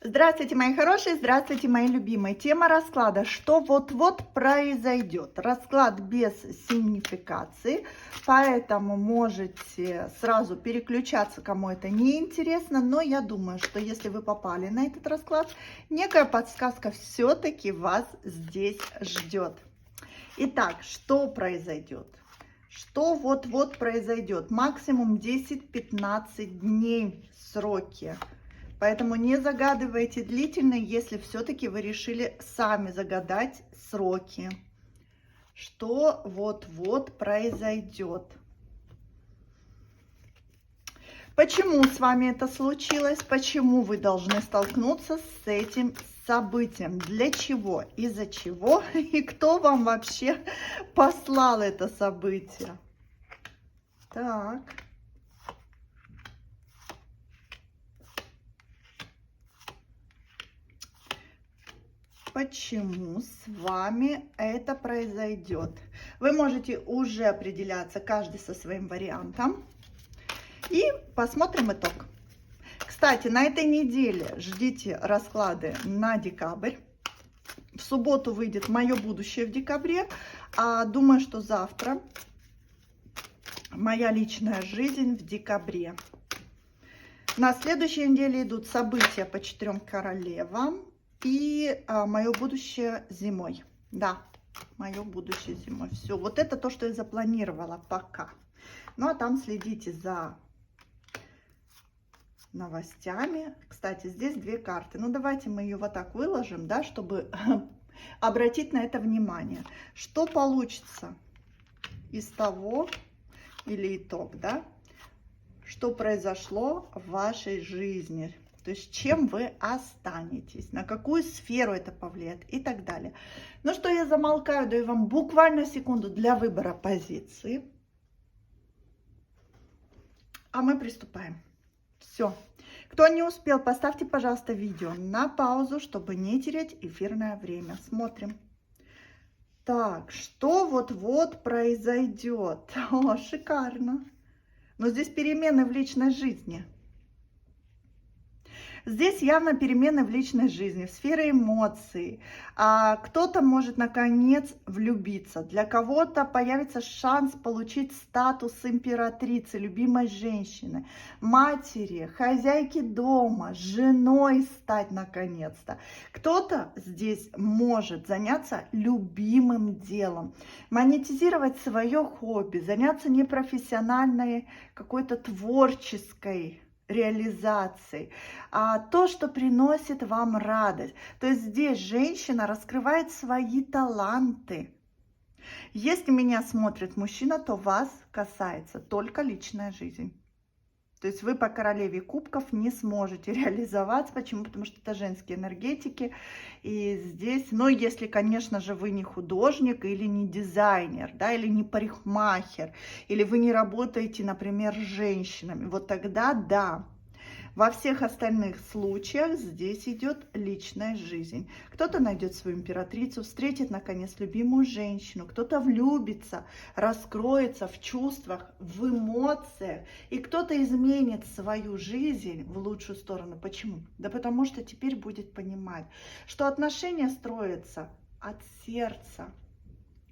Здравствуйте, мои хорошие, здравствуйте, мои любимые. Тема расклада: что вот-вот произойдет. Расклад без сигнификации, поэтому можете сразу переключаться, кому это не интересно. Но я думаю, что если вы попали на этот расклад, некая подсказка все-таки вас здесь ждет. Итак, что произойдет? Что вот-вот произойдет? Максимум 10-15 дней сроки. Поэтому не загадывайте длительно, если все-таки вы решили сами загадать сроки. Что вот-вот произойдет? Почему с вами это случилось? Почему вы должны столкнуться с этим событием? Для чего? Из-за чего? И кто вам вообще послал это событие? Так. Почему с вами это произойдет? Вы можете уже определяться, каждый со своим вариантом. И посмотрим итог. Кстати, на этой неделе ждите расклады на декабрь. В субботу выйдет «Мое будущее в декабре». А думаю, что завтра «Моя личная жизнь в декабре». На следующей неделе идут события по 4 королевам. И мое будущее зимой. Да, мое будущее зимой. Все, вот это то, что я запланировала пока. Ну, а там следите за новостями. Кстати, здесь 2 карты. Ну, давайте мы ее вот так выложим, да, чтобы обратить на это внимание. Что получится из того, или итог, да, что произошло в вашей жизни. То есть чем вы останетесь, на какую сферу это повлияет и так далее. Ну что, я замолкаю, даю вам буквально секунду для выбора позиции. А мы приступаем. Все. Кто не успел, поставьте, пожалуйста, видео на паузу, чтобы не терять эфирное время. Смотрим. Так, что вот-вот произойдет? О, шикарно. Но здесь перемены в личной жизни. Здесь явно перемены в личной жизни, в сфере эмоций. Кто-то может наконец влюбиться. Для кого-то появится шанс получить статус императрицы, любимой женщины, матери, хозяйки дома, женой стать наконец-то. Кто-то здесь может заняться любимым делом, монетизировать свое хобби, заняться непрофессиональной какой-то творческой реализации, то, что приносит вам радость. То есть здесь женщина раскрывает свои таланты. Если меня смотрит мужчина, то вас касается только личная жизнь. То есть вы по королеве кубков не сможете реализоваться. Почему? Потому что это женские энергетики. И здесь, ну, если, конечно же, вы не художник или не дизайнер, да, или не парикмахер, или вы не работаете, например, с женщинами, вот тогда да. Во всех остальных случаях здесь идет личная жизнь. Кто-то найдет свою императрицу, встретит наконец любимую женщину, кто-то влюбится, раскроется в чувствах, в эмоциях, и кто-то изменит свою жизнь в лучшую сторону. Почему? Да потому что теперь будет понимать, что отношения строятся от сердца,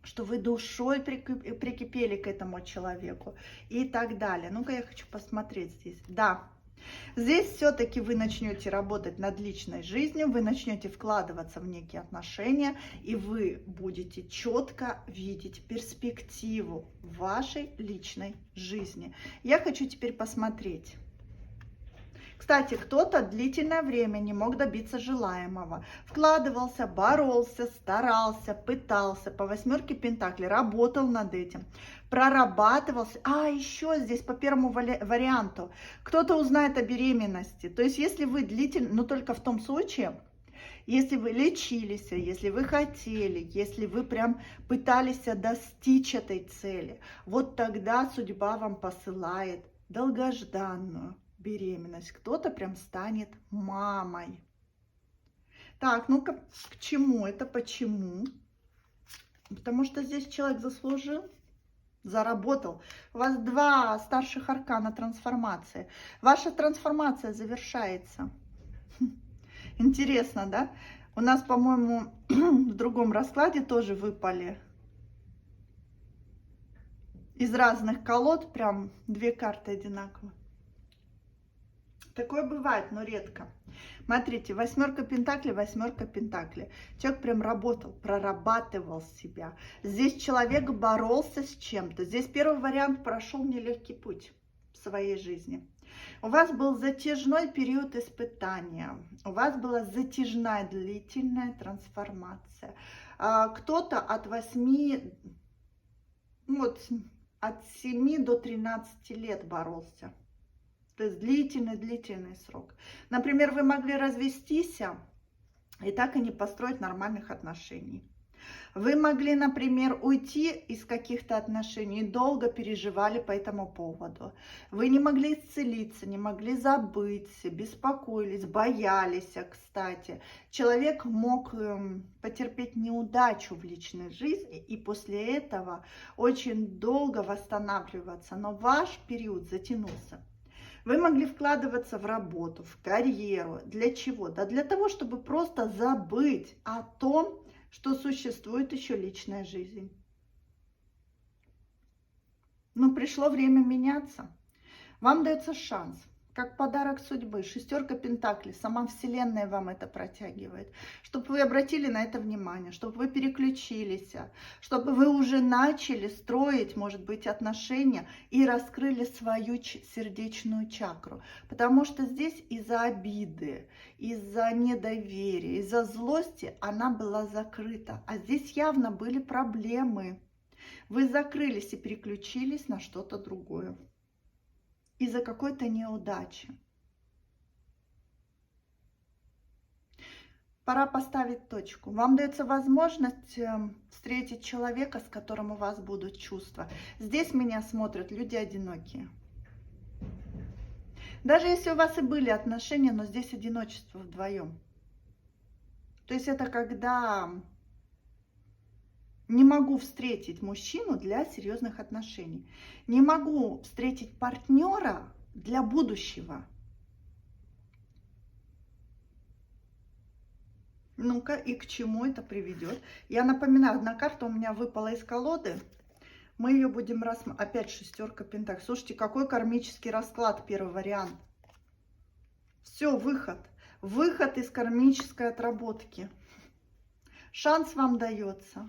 что вы душой прикипели к этому человеку и так далее. Ну-ка, я хочу посмотреть здесь. Да. Здесь все-таки вы начнете работать над личной жизнью, вы начнете вкладываться в некие отношения, и вы будете четко видеть перспективу вашей личной жизни. Я хочу теперь посмотреть. Кстати, кто-то длительное время не мог добиться желаемого. Вкладывался, боролся, старался, пытался по 8 пентаклей, работал над этим, прорабатывался. Еще здесь по первому варианту кто-то узнает о беременности. То есть если вы длительно, но только в том случае, если вы лечились, если вы хотели, если вы прям пытались достичь этой цели, вот тогда судьба вам посылает долгожданную беременность. Кто-то прям станет мамой. Так, ну-ка, к чему это? Почему? Потому что здесь человек заслужил, заработал. У вас 2 старших аркана трансформации. Ваша трансформация завершается. Интересно, да? У нас, по-моему, в другом раскладе тоже выпали из разных колод прям две карты одинаковые. Такое бывает, но редко. Смотрите, восьмерка пентаклей, восьмерка пентаклей. Человек прям работал, прорабатывал себя. Здесь человек боролся с чем-то. Здесь первый вариант: прошел нелегкий путь в своей жизни. У вас был затяжной период испытания. У вас была затяжная длительная трансформация. Кто-то от 8, вот, от 7 до 13 лет боролся. То есть длительный срок. Например, вы могли развестись и так и не построить нормальных отношений. Вы могли, например, уйти из каких-то отношений и долго переживали по этому поводу. Вы не могли исцелиться, не могли забыть, беспокоились, боялись, кстати. Человек мог потерпеть неудачу в личной жизни и после этого очень долго восстанавливаться. Но ваш период затянулся. Вы могли вкладываться в работу, в карьеру. Для чего? Да для того, чтобы просто забыть о том, что существует еще личная жизнь. Но пришло время меняться. Вам дается шанс, как подарок судьбы. Шестерка пентаклей, сама Вселенная вам это протягивает. Чтобы вы обратили на это внимание, чтобы вы переключились, чтобы вы уже начали строить, может быть, отношения и раскрыли свою сердечную чакру. Потому что здесь из-за обиды, из-за недоверия, из-за злости она была закрыта. А здесь явно были проблемы. Вы закрылись и переключились на что-то другое. Из-за какой-то неудачи. Пора поставить точку. Вам дается возможность встретить человека, с которым у вас будут чувства. Здесь меня смотрят люди одинокие. Даже если у вас и были отношения, но здесь одиночество вдвоем. То есть это когда не могу встретить мужчину для серьезных отношений. Не могу встретить партнера для будущего. Ну-ка, и к чему это приведет? Я напоминаю, одна карта у меня выпала из колоды. Мы ее будем рассматривать. Опять шестерка пентаклей. Слушайте, какой кармический расклад, первый вариант. Все, выход. Выход из кармической отработки. Шанс вам дается.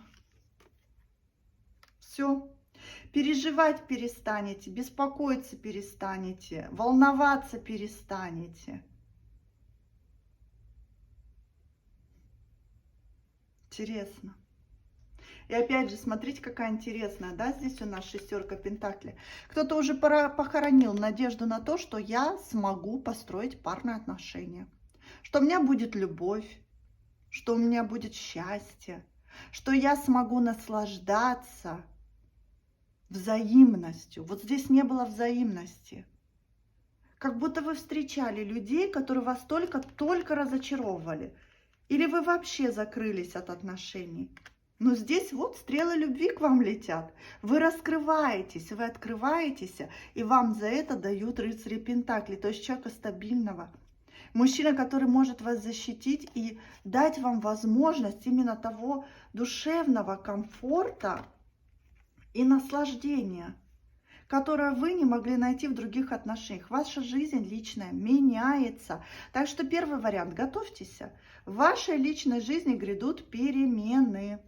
Все. Переживать перестанете, беспокоиться перестанете, волноваться перестанете. Интересно. И опять же, смотрите, какая интересная, да, здесь у нас шестерка пентаклей. Кто-то уже похоронил надежду на то, что я смогу построить парные отношения, что у меня будет любовь, что у меня будет счастье, что я смогу наслаждаться взаимностью. Вот здесь не было взаимности. Как будто вы встречали людей, которые вас только разочаровывали. Или вы вообще закрылись от отношений. Но здесь вот стрелы любви к вам летят. Вы раскрываетесь, вы открываетесь, и вам за это дают рыцари пентаклей, то есть человека стабильного. Мужчина, который может вас защитить и дать вам возможность именно того душевного комфорта и наслаждения, которое вы не могли найти в других отношениях. Ваша жизнь личная меняется. Так что первый вариант. Готовьтесь. В вашей личной жизни грядут перемены.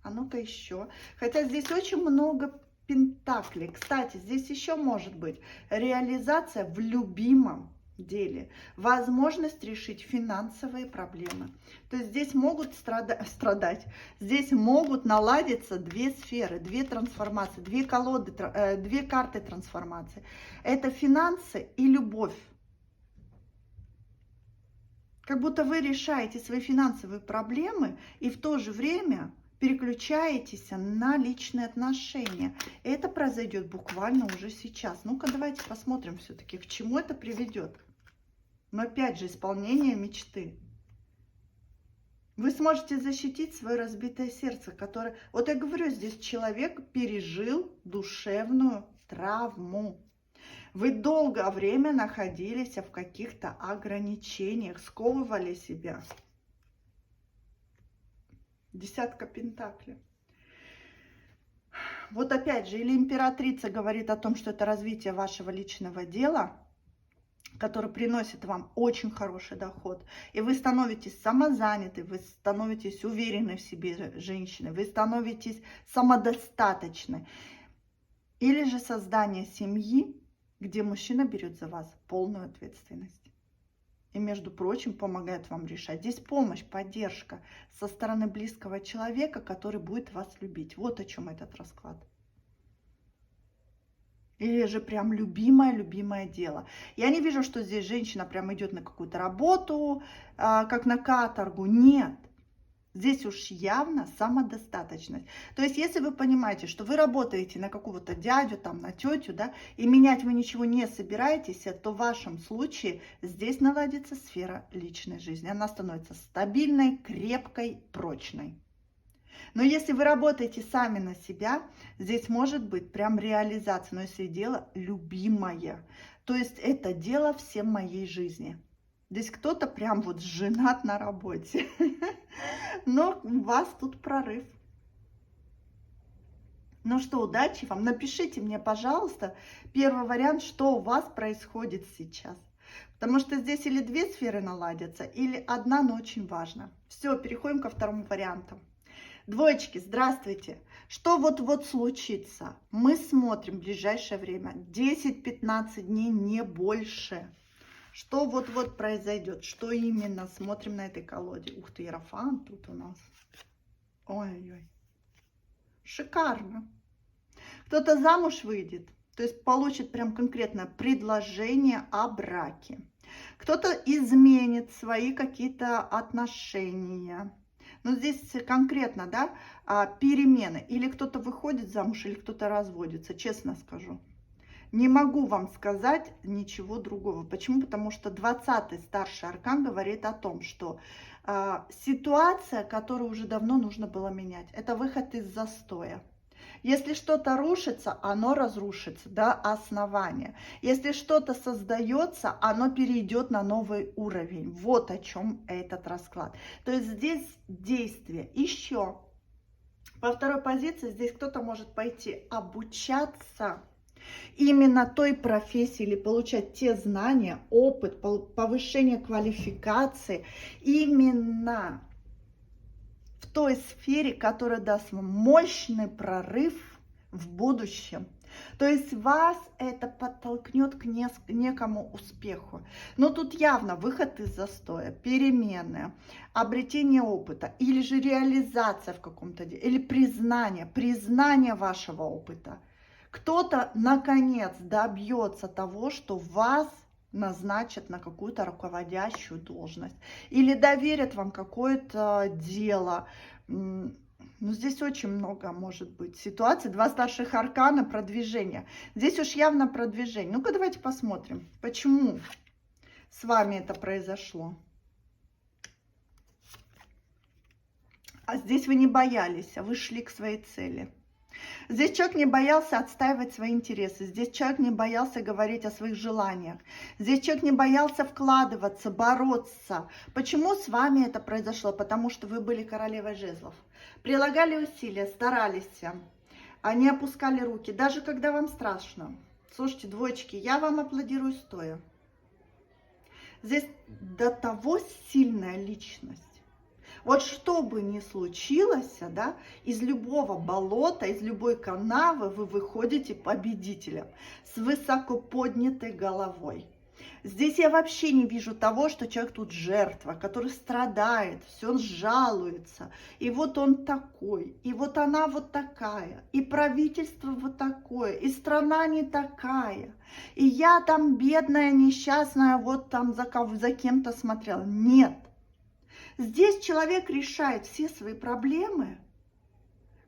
А ну-ка еще. Хотя здесь очень много пентаклей. Кстати, здесь еще может быть реализация в любимом деле, возможность решить финансовые проблемы. То есть здесь могут страдать, здесь могут наладиться две сферы, две трансформации, две колоды, две карты трансформации. Это финансы и любовь. Как будто вы решаете свои финансовые проблемы и в то же время переключаетесь на личные отношения. Это произойдет буквально уже сейчас. Ну-ка, давайте посмотрим все-таки, к чему это приведет. Но опять же, исполнение мечты. Вы сможете защитить свое разбитое сердце, которое... Вот я говорю, здесь человек пережил душевную травму. Вы долгое время находились в каких-то ограничениях, сковывали себя. Десятка пентаклей. Вот опять же, или императрица говорит о том, что это развитие вашего личного дела, который приносит вам очень хороший доход, и вы становитесь самозаняты, вы становитесь уверенной в себе женщиной, вы становитесь самодостаточной. Или же создание семьи, где мужчина берет за вас полную ответственность. И, между прочим, помогает вам решать. Здесь помощь, поддержка со стороны близкого человека, который будет вас любить. Вот о чем этот расклад. Или же прям любимое дело. Я не вижу, что здесь женщина прям идет на какую-то работу, как на каторгу. Нет. Здесь уж явно самодостаточность. То есть, если вы понимаете, что вы работаете на какого-то дядю, там, на тетю, да, и менять вы ничего не собираетесь, то в вашем случае здесь наладится сфера личной жизни. Она становится стабильной, крепкой, прочной. Но если вы работаете сами на себя, здесь может быть прям реализация. Но если дело любимое, то есть это дело всем моей жизни. Здесь кто-то прям вот женат на работе, но у вас тут прорыв. Ну что, удачи вам. Напишите мне, пожалуйста, первый вариант, что у вас происходит сейчас. Потому что здесь или две сферы наладятся, или одна, но очень важно. Все, переходим ко второму варианту. Двоечки, здравствуйте. Что вот-вот случится? Мы смотрим в ближайшее время. 10-15 дней, не больше. Что вот-вот произойдет? Что именно? Смотрим на этой колоде. Ух ты, Иерофант тут у нас. Ой-ой-ой. Шикарно. Кто-то замуж выйдет, то есть получит прям конкретное предложение о браке. Кто-то изменит свои какие-то отношения. Но здесь конкретно, да, перемены. Или кто-то выходит замуж, или кто-то разводится, честно скажу. Не могу вам сказать ничего другого. Почему? Потому что 20-й старший аркан говорит о том, что ситуация, которую уже давно нужно было менять, это выход из застоя. Если что-то рушится, оно разрушится до основания. Если что-то создается, оно перейдет на новый уровень. Вот о чем этот расклад. То есть здесь действие. Еще по второй позиции здесь кто-то может пойти обучаться именно той профессии или получать те знания, опыт, повышение квалификации именно в той сфере, которая даст вам мощный прорыв в будущем. То есть вас это подтолкнет к некому успеху. Но тут явно выход из застоя, перемены, обретение опыта, или же реализация в каком-то деле, или признание вашего опыта. Кто-то, наконец, добьется того, что вас назначат на какую-то руководящую должность. Или доверят вам какое-то дело. Ну, здесь очень много может быть ситуаций. Два старших аркана, продвижение. Здесь уж явно продвижение. Ну-ка, давайте посмотрим, почему с вами это произошло. А здесь вы не боялись, а вы шли к своей цели. Здесь человек не боялся отстаивать свои интересы. Здесь человек не боялся говорить о своих желаниях. Здесь человек не боялся вкладываться, бороться. Почему с вами это произошло? Потому что вы были королевой жезлов. Прилагали усилия, старались, не опускали руки. Даже когда вам страшно. Слушайте, двоечки, я вам аплодирую стоя. Здесь до того сильная личность. Вот что бы ни случилось, да, из любого болота, из любой канавы вы выходите победителем с высоко поднятой головой. Здесь я вообще не вижу того, что человек тут жертва, который страдает, все жалуется. И вот он такой, и вот она вот такая, и правительство вот такое, и страна не такая. И я там бедная, несчастная, вот там за кем-то смотрела. Нет. Здесь человек решает все свои проблемы,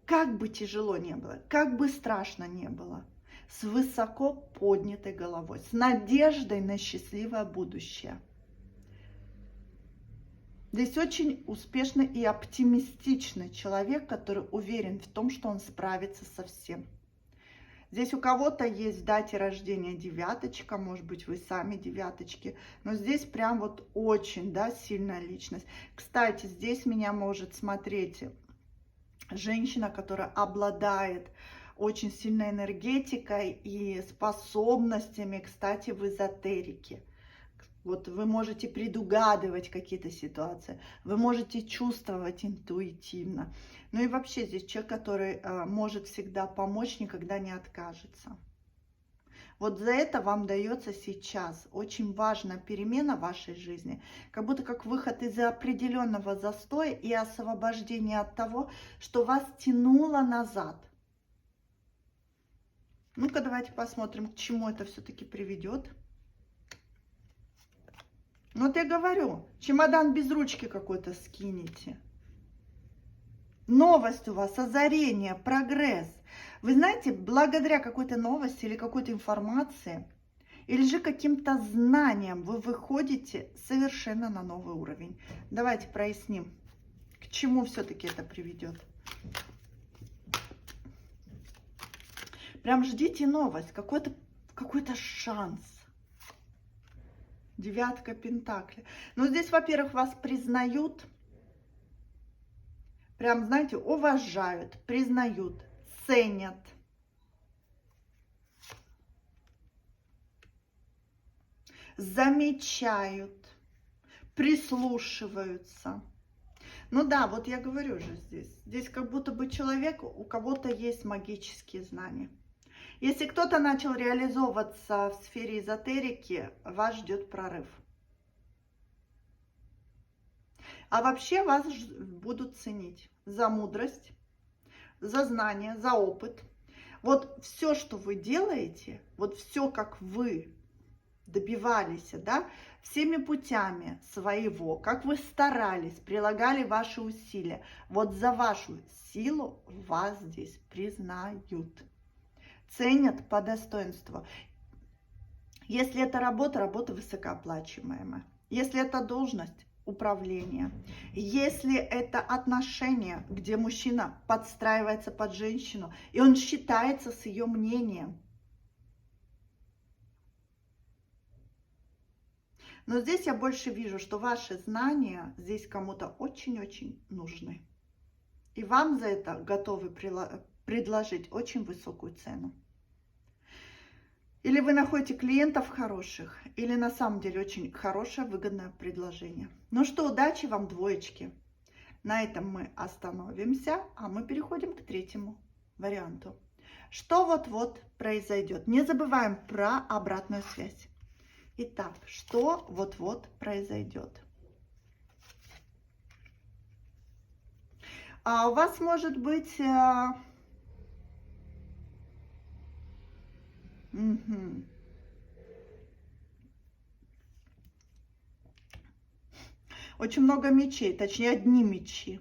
как бы тяжело не было, как бы страшно не было, с высоко поднятой головой, с надеждой на счастливое будущее. Здесь очень успешный и оптимистичный человек, который уверен в том, что он справится со всем. Здесь у кого-то есть в дате рождения девяточка, может быть, вы сами девяточки, но здесь прям вот очень, да, сильная личность. Кстати, здесь меня может смотреть женщина, которая обладает очень сильной энергетикой и способностями, кстати, в эзотерике. Вот вы можете предугадывать какие-то ситуации, вы можете чувствовать интуитивно. Ну и вообще здесь человек, который может всегда помочь, никогда не откажется. Вот за это вам дается сейчас очень важная перемена в вашей жизни, как будто как выход из определенного застоя и освобождение от того, что вас тянуло назад. Ну-ка, давайте посмотрим, к чему это все-таки приведет. Ну вот я говорю, чемодан без ручки какой-то скинете. Новость у вас, озарение, прогресс. Вы знаете, благодаря какой-то новости или какой-то информации, или же каким-то знаниям вы выходите совершенно на новый уровень. Давайте проясним, к чему все-таки это приведет. Прям ждите новость, какой-то шанс. Девятка пентаклей. Ну, здесь, во-первых, вас признают, прям, знаете, уважают, признают, ценят. Замечают, прислушиваются. Ну да, вот я говорю же здесь. Здесь как будто бы человек, у кого-то есть магические знания. Если кто-то начал реализовываться в сфере эзотерики, вас ждет прорыв. А вообще вас будут ценить за мудрость, за знания, за опыт. Вот все, что вы делаете, вот все, как вы добивались, да, всеми путями своего, как вы старались, прилагали ваши усилия, вот за вашу силу вас здесь признают. Ценят по достоинству. Если это работа, работа высокооплачиваемая. Если это должность, управление. Если это отношения, где мужчина подстраивается под женщину, и он считается с ее мнением. Но здесь я больше вижу, что ваши знания здесь кому-то очень-очень нужны. И вам за это готовы предложить очень высокую цену. Или вы находите клиентов хороших, или на самом деле очень хорошее, выгодное предложение. Ну что, удачи вам, двоечки. На этом мы остановимся, а мы переходим к третьему варианту. Что вот-вот произойдет? Не забываем про обратную связь. Итак, что вот-вот произойдет? А у вас может быть... Очень много мечей, точнее одни мечи.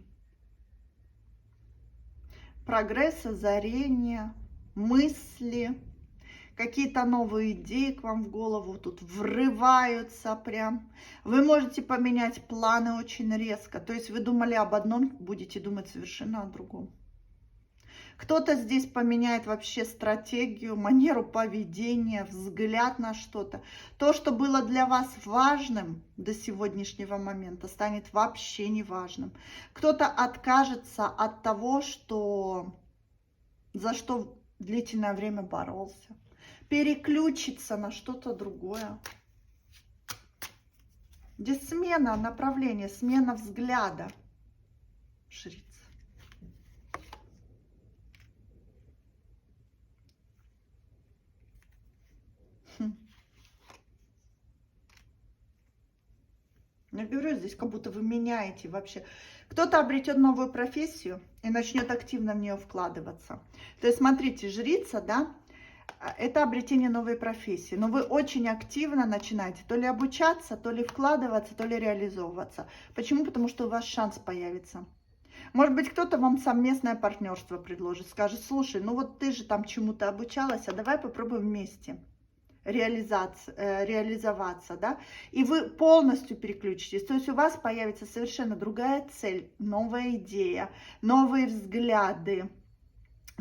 Прогресс, озарение, мысли, какие-то новые идеи к вам в голову тут врываются прям. Вы можете поменять планы очень резко. То есть вы думали об одном, будете думать совершенно о другом. Кто-то здесь поменяет вообще стратегию, манеру поведения, взгляд на что-то. То, что было для вас важным до сегодняшнего момента, станет вообще неважным. Кто-то откажется от того, за что длительное время боролся. Переключится на что-то другое. Здесь смена направления, смена взгляда. Жрица. Я говорю, здесь как будто вы меняете вообще. Кто-то обретет новую профессию и начнет активно в нее вкладываться. То есть, смотрите, жрица, да, это обретение новой профессии. Но вы очень активно начинаете то ли обучаться, то ли вкладываться, то ли реализовываться. Почему? Потому что у вас шанс появится. Может быть, кто-то вам совместное партнерство предложит, скажет: слушай, ну вот ты же там чему-то обучалась, а давай попробуем вместе реализоваться, да, и вы полностью переключитесь, то есть у вас появится совершенно другая цель, новая идея, новые взгляды,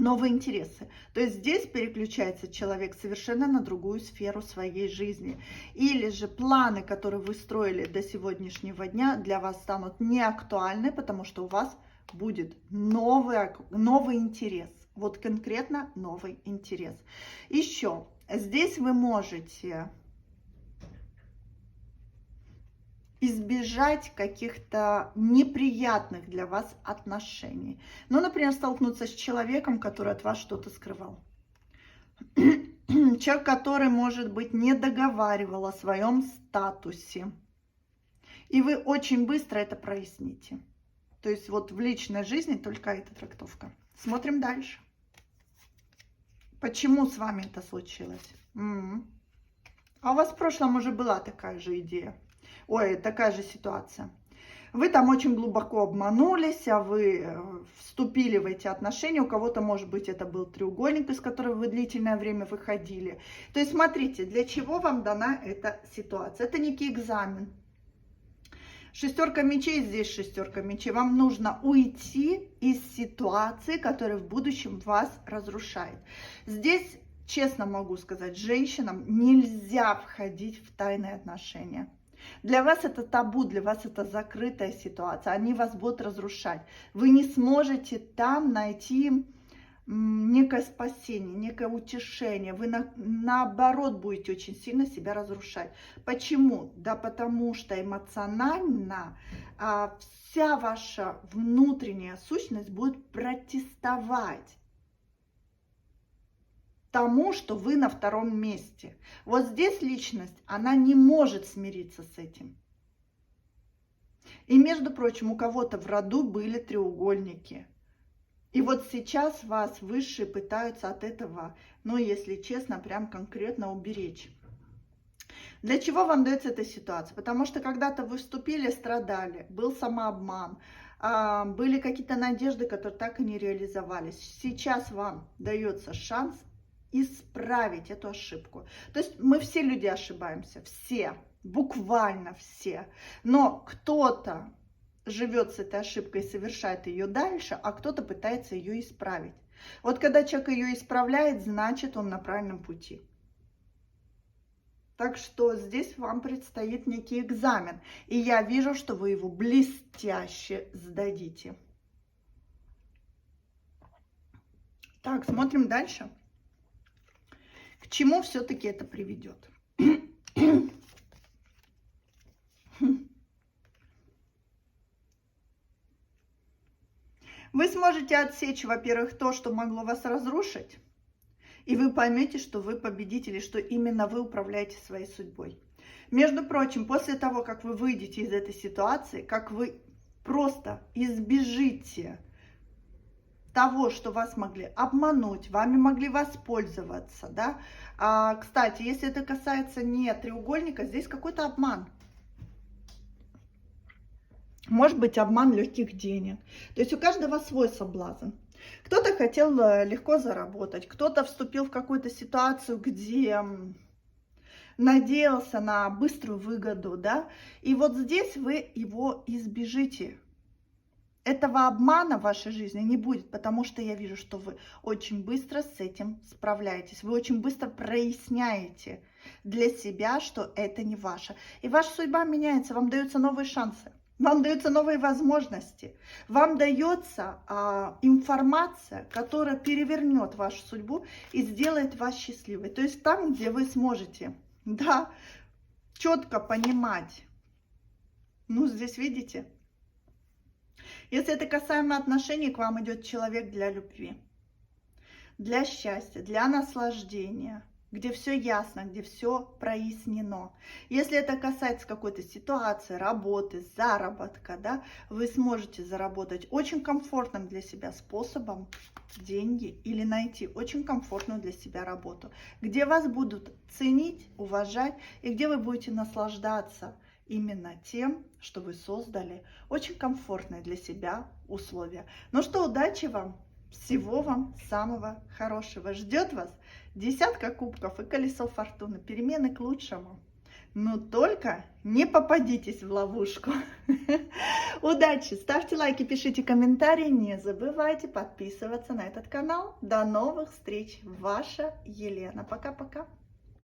новые интересы. То есть здесь переключается человек совершенно на другую сферу своей жизни. Или же планы, которые вы строили до сегодняшнего дня, для вас станут неактуальны, потому что у вас будет новый интерес. Вот конкретно новый интерес. Еще здесь вы можете избежать каких-то неприятных для вас отношений. Ну, например, столкнуться с человеком, который от вас что-то скрывал. Человек, который, может быть, не договаривал о своем статусе. И вы очень быстро это проясните. То есть вот в личной жизни только эта трактовка. Смотрим дальше. Почему с вами это случилось? А у вас в прошлом уже была такая же идея. Ой, такая же ситуация. Вы там очень глубоко обманулись, а вы вступили в эти отношения. У кого-то, может быть, это был треугольник, из которого вы длительное время выходили. То есть, смотрите, для чего вам дана эта ситуация? Это некий экзамен. Шестерка мечей, здесь шестерка мечей. Вам нужно уйти из ситуации, которая в будущем вас разрушает. Здесь, честно могу сказать, женщинам нельзя входить в тайные отношения. Для вас это табу, для вас это закрытая ситуация, они вас будут разрушать. Вы не сможете там найти некое спасение, некое утешение. Вы наоборот будете очень сильно себя разрушать. Почему? Да потому что эмоционально вся ваша внутренняя сущность будет протестовать тому, что вы на втором месте. Вот здесь личность, она не может смириться с этим. И, между прочим, у кого-то в роду были треугольники. И вот сейчас вас высшие пытаются от этого, ну, если честно, прям конкретно уберечь. Для чего вам дается эта ситуация? Потому что когда-то вы вступили, страдали, был самообман, были какие-то надежды, которые так и не реализовались. Сейчас вам дается шанс исправить эту ошибку. То есть мы все люди ошибаемся, все, буквально все. Но кто-то живет с этой ошибкой и совершает ее дальше, а кто-то пытается ее исправить. Вот когда человек ее исправляет, значит он на правильном пути. Так что здесь вам предстоит некий экзамен. И я вижу, что вы его блестяще сдадите. Так, смотрим дальше. К чему все-таки это приведет? Вы сможете отсечь, во-первых, то, что могло вас разрушить, и вы поймете, что вы победители, что именно вы управляете своей судьбой. Между прочим, после того, как вы выйдете из этой ситуации, как вы просто избежите того, что вас могли обмануть, вами могли воспользоваться, да. Кстати, если это касается не треугольника, здесь какой-то обман. Может быть, обман легких денег. То есть у каждого свой соблазн. Кто-то хотел легко заработать, кто-то вступил в какую-то ситуацию, где надеялся на быструю выгоду, да. И вот здесь вы его избежите. Этого обмана в вашей жизни не будет, потому что я вижу, что вы очень быстро с этим справляетесь. Вы очень быстро проясняете для себя, что это не ваше. И ваша судьба меняется, вам даются новые шансы, вам даются новые возможности, вам дается информация, которая перевернет вашу судьбу и сделает вас счастливой. То есть там, где вы сможете, да, четко понимать. Ну, здесь видите? Если это касаемо отношений, к вам идет человек для любви, для счастья, для наслаждения, где все ясно, где все прояснено. Если это касается какой-то ситуации, работы, заработка, да, вы сможете заработать очень комфортным для себя способом деньги или найти очень комфортную для себя работу, где вас будут ценить, уважать и где вы будете наслаждаться именно тем, что вы создали очень комфортные для себя условия. Ну что, удачи вам, всего вам самого хорошего. Ждет вас десятка кубков и колесо фортуны, перемены к лучшему. Но только не попадитесь в ловушку. Удачи! Ставьте лайки, пишите комментарии. Не забывайте подписываться на этот канал. До новых встреч! Ваша Елена. Пока-пока.